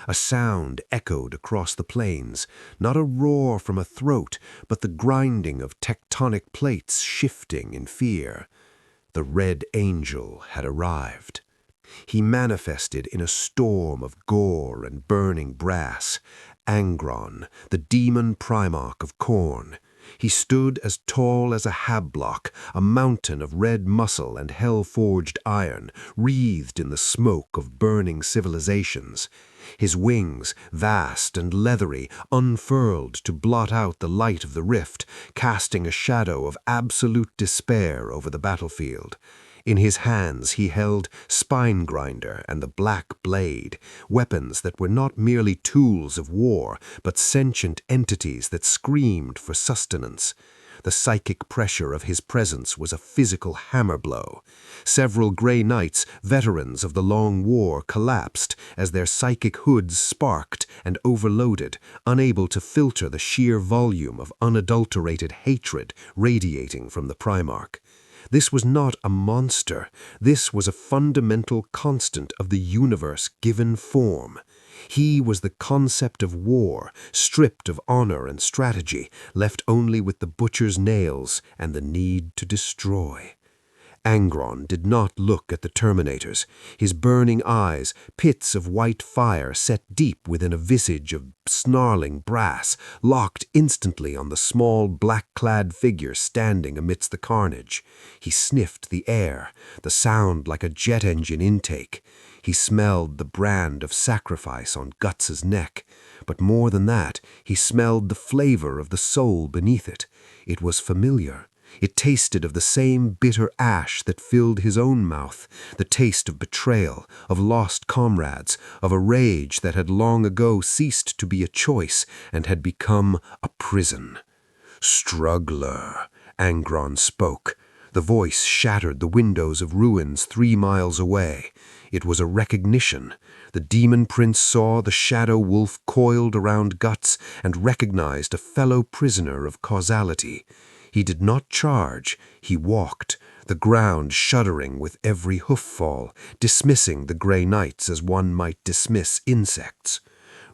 A sound echoed across the plains, not a roar from a throat, but the grinding of tectonic plates shifting in fear. The Red Angel had arrived. He manifested in a storm of gore and burning brass. Angron, the demon Primarch of Khorne. He stood as tall as a hablock, a mountain of red muscle and hell-forged iron, wreathed in the smoke of burning civilizations. His wings, vast and leathery, unfurled to blot out the light of the rift, casting a shadow of absolute despair over the battlefield. In his hands he held Spine-Grinder and the Black Blade, weapons that were not merely tools of war, but sentient entities that screamed for sustenance. The psychic pressure of his presence was a physical hammer blow. Several Grey Knights, veterans of the Long War, collapsed as their psychic hoods sparked and overloaded, unable to filter the sheer volume of unadulterated hatred radiating from the Primarch. This was not a monster. This was a fundamental constant of the universe given form. He was the concept of war, stripped of honor and strategy, left only with the butcher's nails and the need to destroy. Angron did not look at the Terminators. His burning eyes, pits of white fire set deep within a visage of snarling brass, locked instantly on the small black-clad figure standing amidst the carnage. He sniffed the air, the sound like a jet engine intake. He smelled the brand of sacrifice on Guts's neck, but more than that, he smelled the flavor of the soul beneath it. It was familiar. It tasted of the same bitter ash that filled his own mouth, the taste of betrayal, of lost comrades, of a rage that had long ago ceased to be a choice and had become a prison. "Struggler," Angron spoke. The voice shattered the windows of ruins 3 miles away. It was a recognition. The demon prince saw the shadow wolf coiled around Guts and recognized a fellow prisoner of causality. He did not charge, he walked, the ground shuddering with every hoof-fall, dismissing the Grey Knights as one might dismiss insects.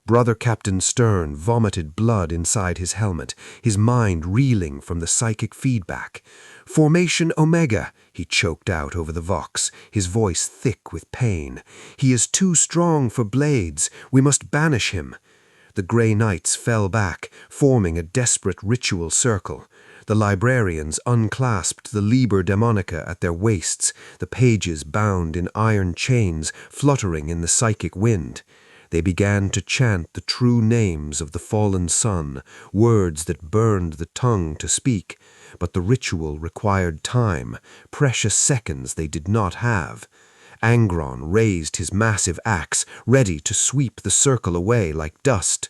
Brother Captain Stern vomited blood inside his helmet, his mind reeling from the psychic feedback. "Formation Omega," he choked out over the vox, his voice thick with pain. "He is too strong for blades. We must banish him." The Grey Knights fell back, forming a desperate ritual circle. The librarians unclasped the Liber Daemonica at their waists, the pages bound in iron chains fluttering in the psychic wind. They began to chant the true names of the fallen sun, words that burned the tongue to speak, but the ritual required time, precious seconds they did not have. Angron raised his massive axe, ready to sweep the circle away like dust.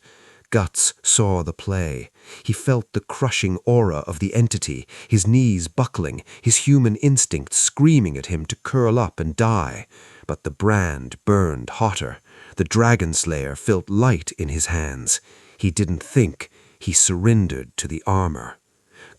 Guts saw the play. He felt the crushing aura of the entity, his knees buckling, his human instincts screaming at him to curl up and die. But the brand burned hotter. The Dragonslayer felt light in his hands. He didn't think. He surrendered to the armor.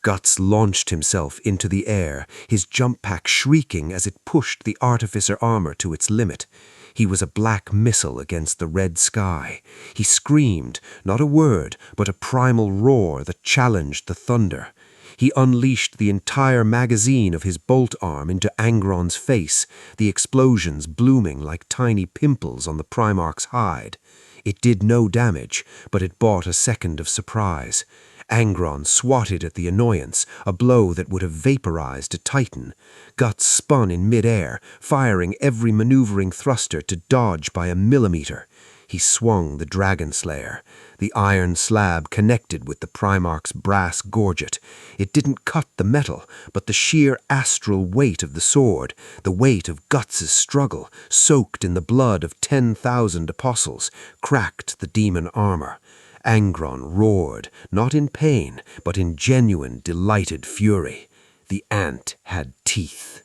Guts launched himself into the air, his jump pack shrieking as it pushed the Artificer armor to its limit. He was a black missile against the red sky. He screamed, not a word, but a primal roar that challenged the thunder. He unleashed the entire magazine of his bolt arm into Angron's face, the explosions blooming like tiny pimples on the Primarch's hide. It did no damage, but it bought a second of surprise. Angron swatted at the annoyance, a blow that would have vaporized a titan. Guts spun in midair, firing every maneuvering thruster to dodge by a millimeter. He swung the Dragonslayer. The iron slab connected with the Primarch's brass gorget. It didn't cut the metal, but the sheer astral weight of the sword, the weight of Guts's struggle, soaked in the blood of 10,000 apostles, cracked the demon armor. Angron roared, not in pain, but in genuine, delighted fury. The ant had teeth.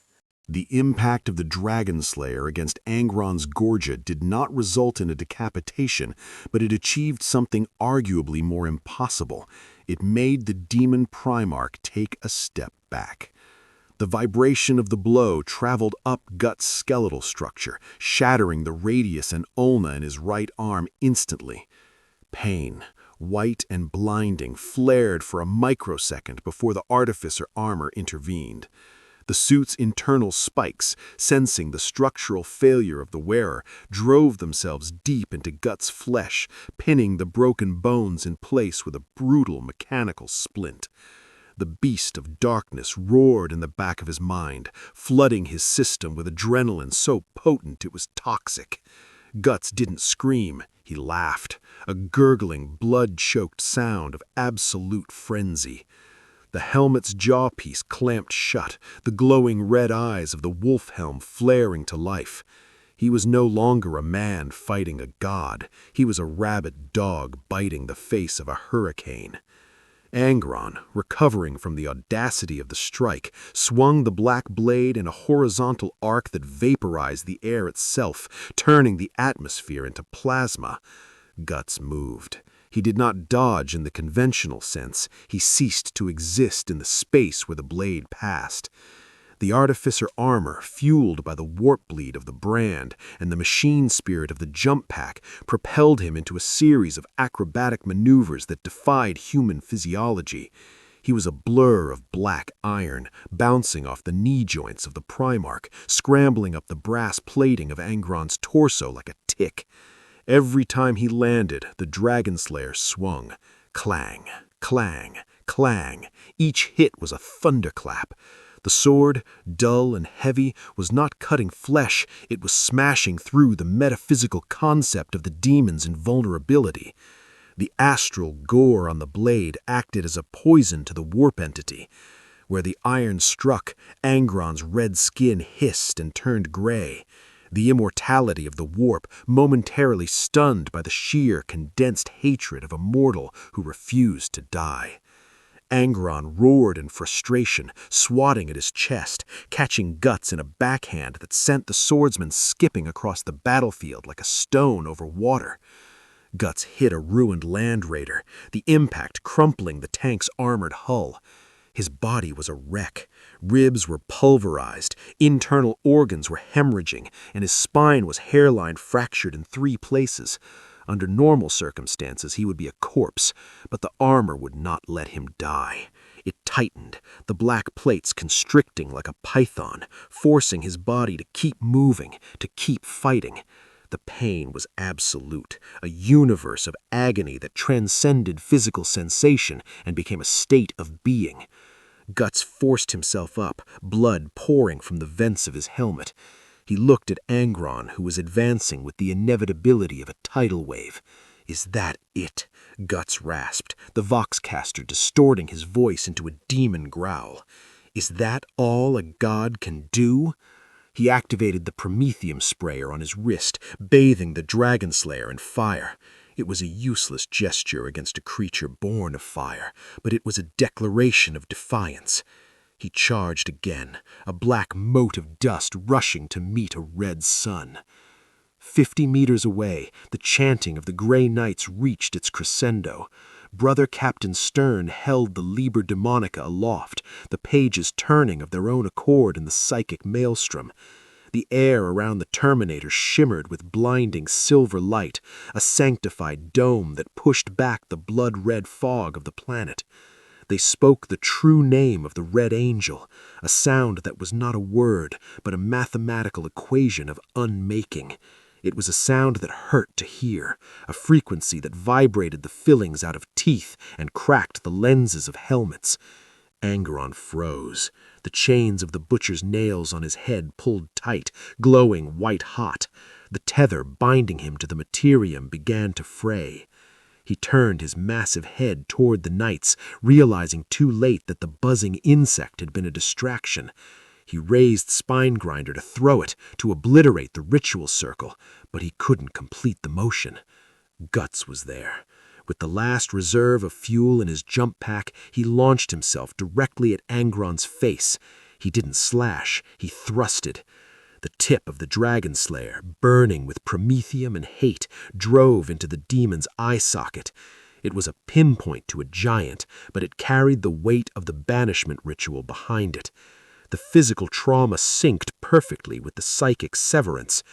The impact of the Dragonslayer against Angron's gorget did not result in a decapitation, but it achieved something arguably more impossible. It made the demon Primarch take a step back. The vibration of the blow traveled up Guts' skeletal structure, shattering the radius and ulna in his right arm instantly. Pain, white and blinding, flared for a microsecond before the Artificer armor intervened. The suit's internal spikes, sensing the structural failure of the wearer, drove themselves deep into Guts' flesh, pinning the broken bones in place with a brutal mechanical splint. The beast of darkness roared in the back of his mind, flooding his system with adrenaline so potent it was toxic. Guts didn't scream, he laughed, a gurgling, blood-choked sound of absolute frenzy. The helmet's jawpiece clamped shut, the glowing red eyes of the wolf helm flaring to life. He was no longer a man fighting a god. He was a rabid dog biting the face of a hurricane. Angron, recovering from the audacity of the strike, swung the black blade in a horizontal arc that vaporized the air itself, turning the atmosphere into plasma. Guts moved. He did not dodge in the conventional sense. He ceased to exist in the space where the blade passed. The artificer armor, fueled by the warp bleed of the brand and the machine spirit of the jump pack, propelled him into a series of acrobatic maneuvers that defied human physiology. He was a blur of black iron, bouncing off the knee joints of the Primarch, scrambling up the brass plating of Angron's torso like a tick. Every time he landed, the Dragonslayer swung. Clang, clang, clang. Each hit was a thunderclap. The sword, dull and heavy, was not cutting flesh, it was smashing through the metaphysical concept of the demon's invulnerability. The astral gore on the blade acted as a poison to the warp entity. Where the iron struck, Angron's red skin hissed and turned gray. The immortality of the warp, momentarily stunned by the sheer, condensed hatred of a mortal who refused to die. Angron roared in frustration, swatting at his chest, catching Guts in a backhand that sent the swordsman skipping across the battlefield like a stone over water. Guts hit a ruined land raider, the impact crumpling the tank's armored hull. His body was a wreck. Ribs were pulverized, internal organs were hemorrhaging, and his spine was hairline fractured in 3 places. Under normal circumstances, he would be a corpse, but the armor would not let him die. It tightened, the black plates constricting like a python, forcing his body to keep moving, to keep fighting. The pain was absolute, a universe of agony that transcended physical sensation and became a state of being. Guts forced himself up, blood pouring from the vents of his helmet. He looked at Angron, who was advancing with the inevitability of a tidal wave. "Is that it?" Guts rasped, the Voxcaster distorting his voice into a demon growl. "Is that all a god can do?" He activated the Prometheum sprayer on his wrist, bathing the Dragonslayer in fire. It was a useless gesture against a creature born of fire, but it was a declaration of defiance. He charged again, a black mote of dust rushing to meet a red sun. 50 meters away, the chanting of the Grey Knights reached its crescendo. Brother Captain Stern held the Liber Demonica aloft, the pages turning of their own accord in the psychic maelstrom. The air around the Terminator shimmered with blinding silver light, a sanctified dome that pushed back the blood-red fog of the planet. They spoke the true name of the Red Angel, a sound that was not a word, but a mathematical equation of unmaking. It was a sound that hurt to hear, a frequency that vibrated the fillings out of teeth and cracked the lenses of helmets. Angron froze. The chains of the butcher's nails on his head pulled tight, glowing white-hot. The tether binding him to the materium began to fray. He turned his massive head toward the knights, realizing too late that the buzzing insect had been a distraction. He raised Spinegrinder to throw it, to obliterate the ritual circle, but he couldn't complete the motion. Guts was there. With the last reserve of fuel in his jump pack, he launched himself directly at Angron's face. He didn't slash, he thrusted. The tip of the Dragonslayer, burning with promethium and hate, drove into the demon's eye socket. It was a pinpoint to a giant, but it carried the weight of the banishment ritual behind it. The physical trauma synced perfectly with the psychic severance.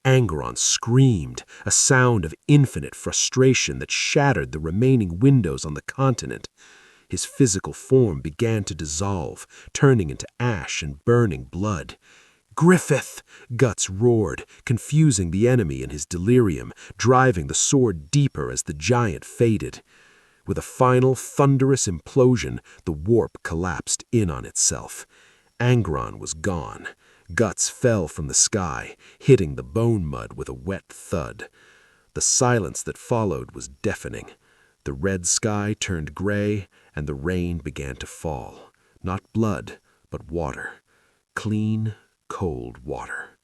Angron screamed, a sound of infinite frustration that shattered the remaining windows on the continent. His physical form began to dissolve, turning into ash and burning blood. "Griffith!" Guts roared, confusing the enemy in his delirium, driving the sword deeper as the giant faded. With a final thunderous implosion, the warp collapsed in on itself. Angron was gone. Guts fell from the sky, hitting the bone mud with a wet thud. The silence that followed was deafening. The red sky turned gray, and the rain began to fall. Not blood, but water. Clean, cold water.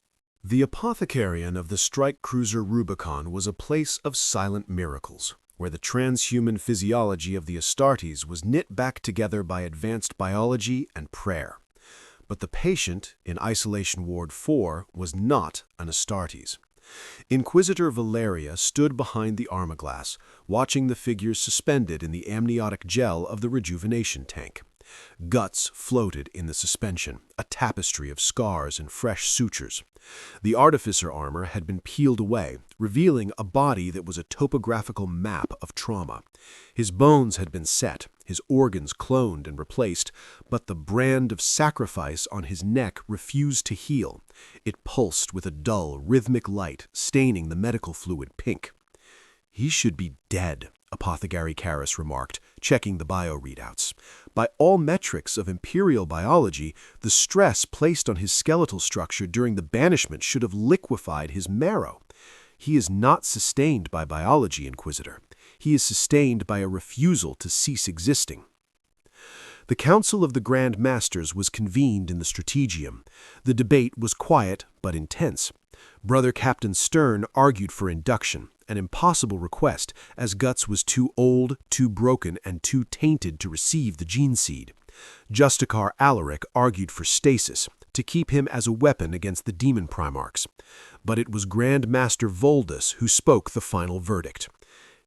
The Apothecarion of the strike cruiser Rubicon was a place of silent miracles, where the transhuman physiology of the Astartes was knit back together by advanced biology and prayer. But the patient in Isolation Ward 4 was not an Astartes. Inquisitor Valeria stood behind the armaglass, watching the figures suspended in the amniotic gel of the rejuvenation tank. Guts floated in the suspension, a tapestry of scars and fresh sutures. The artificer armor had been peeled away, revealing a body that was a topographical map of trauma. His bones had been set, his organs cloned and replaced, but the brand of sacrifice on his neck refused to heal. It pulsed with a dull, rhythmic light, staining the medical fluid pink. "He should be dead," Apothecary Karras remarked, checking the bio-readouts. By all metrics of Imperial biology, the stress placed on his skeletal structure during the banishment should have liquefied his marrow. "He is not sustained by biology, Inquisitor. He is sustained by a refusal to cease existing." The Council of the Grand Masters was convened in the Strategium. The debate was quiet but intense. Brother Captain Stern argued for induction, an impossible request, as Guts was too old, too broken, and too tainted to receive the gene seed. Justicar Alaric argued for stasis, to keep him as a weapon against the demon primarchs. But it was Grand Master Voldus who spoke the final verdict.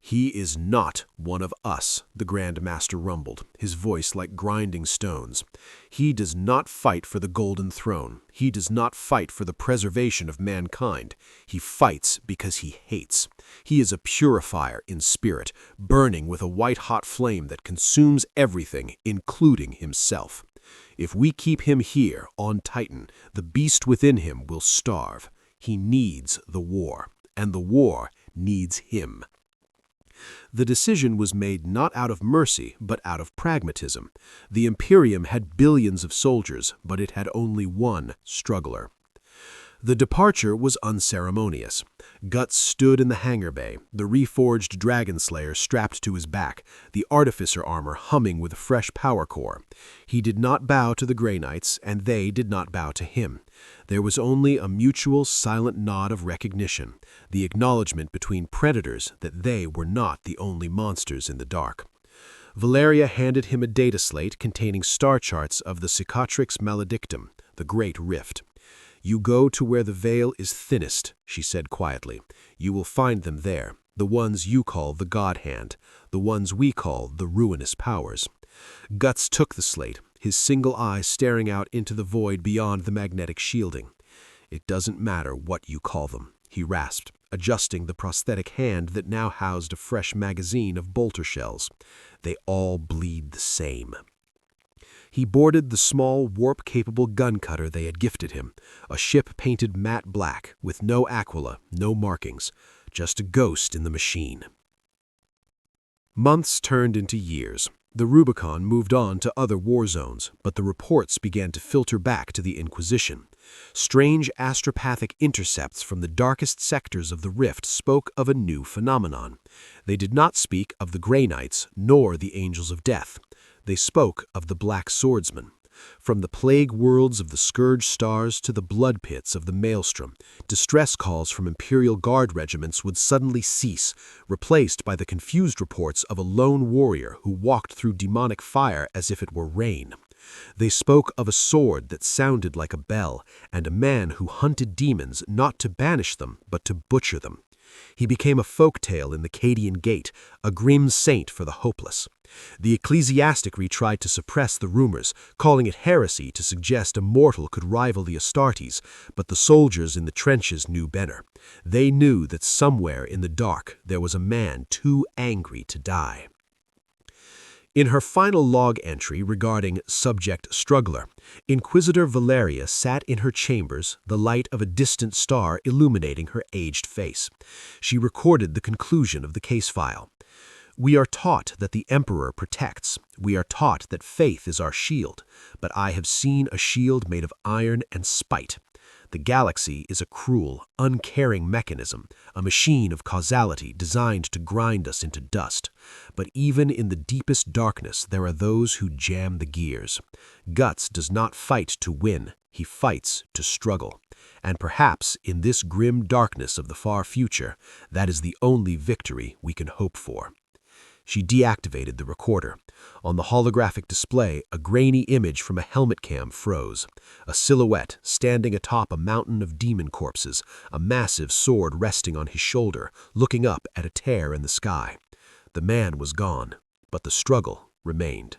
"He is not one of us," the Grand Master rumbled, his voice like grinding stones. "He does not fight for the Golden Throne. He does not fight for the preservation of mankind. He fights because he hates. He is a purifier in spirit, burning with a white-hot flame that consumes everything, including himself. If we keep him here, on Titan, the beast within him will starve. He needs the war, and the war needs him." The decision was made not out of mercy, but out of pragmatism. The Imperium had billions of soldiers, but it had only one struggler. The departure was unceremonious. Guts stood in the hangar bay, the reforged Dragonslayer strapped to his back, the artificer armor humming with a fresh power core. He did not bow to the Grey Knights, and they did not bow to him. There was only a mutual silent nod of recognition, the acknowledgement between predators that they were not the only monsters in the dark. Valeria handed him a data slate containing star charts of the Cicatrix Maledictum, the Great Rift. "You go to where the veil is thinnest," she said quietly. "You will find them there, the ones you call the God Hand, the ones we call the Ruinous Powers." Guts took the slate, his single eye staring out into the void beyond the magnetic shielding. "It doesn't matter what you call them," he rasped, adjusting the prosthetic hand that now housed a fresh magazine of bolter shells. "They all bleed the same." He boarded the small, warp-capable gun cutter they had gifted him, a ship painted matte black, with no aquila, no markings, just a ghost in the machine. Months turned into years. The Rubicon moved on to other war zones, but the reports began to filter back to the Inquisition. Strange astropathic intercepts from the darkest sectors of the Rift spoke of a new phenomenon. They did not speak of the Grey Knights, nor the Angels of Death. They spoke of the Black Swordsman. From the plague worlds of the Scourge Stars to the blood pits of the Maelstrom, distress calls from Imperial Guard regiments would suddenly cease, replaced by the confused reports of a lone warrior who walked through demonic fire as if it were rain. They spoke of a sword that sounded like a bell, and a man who hunted demons not to banish them, but to butcher them. He became a folk tale in the Cadian Gate, a grim saint for the hopeless. The ecclesiasticry tried to suppress the rumors, calling it heresy to suggest a mortal could rival the Astartes, but the soldiers in the trenches knew better. They knew that somewhere in the dark there was a man too angry to die. In her final log entry regarding Subject Struggler, Inquisitor Valeria sat in her chambers, the light of a distant star illuminating her aged face. She recorded the conclusion of the case file. We are taught that the Emperor protects. We are taught that faith is our shield. But I have seen a shield made of iron and spite. The galaxy is a cruel, uncaring mechanism, a machine of causality designed to grind us into dust. But even in the deepest darkness, there are those who jam the gears. Guts does not fight to win, he fights to struggle. And perhaps in this grim darkness of the far future, that is the only victory we can hope for. She deactivated the recorder. On the holographic display, a grainy image from a helmet cam froze. A silhouette standing atop a mountain of demon corpses, a massive sword resting on his shoulder, looking up at a tear in the sky. The man was gone, but the struggle remained.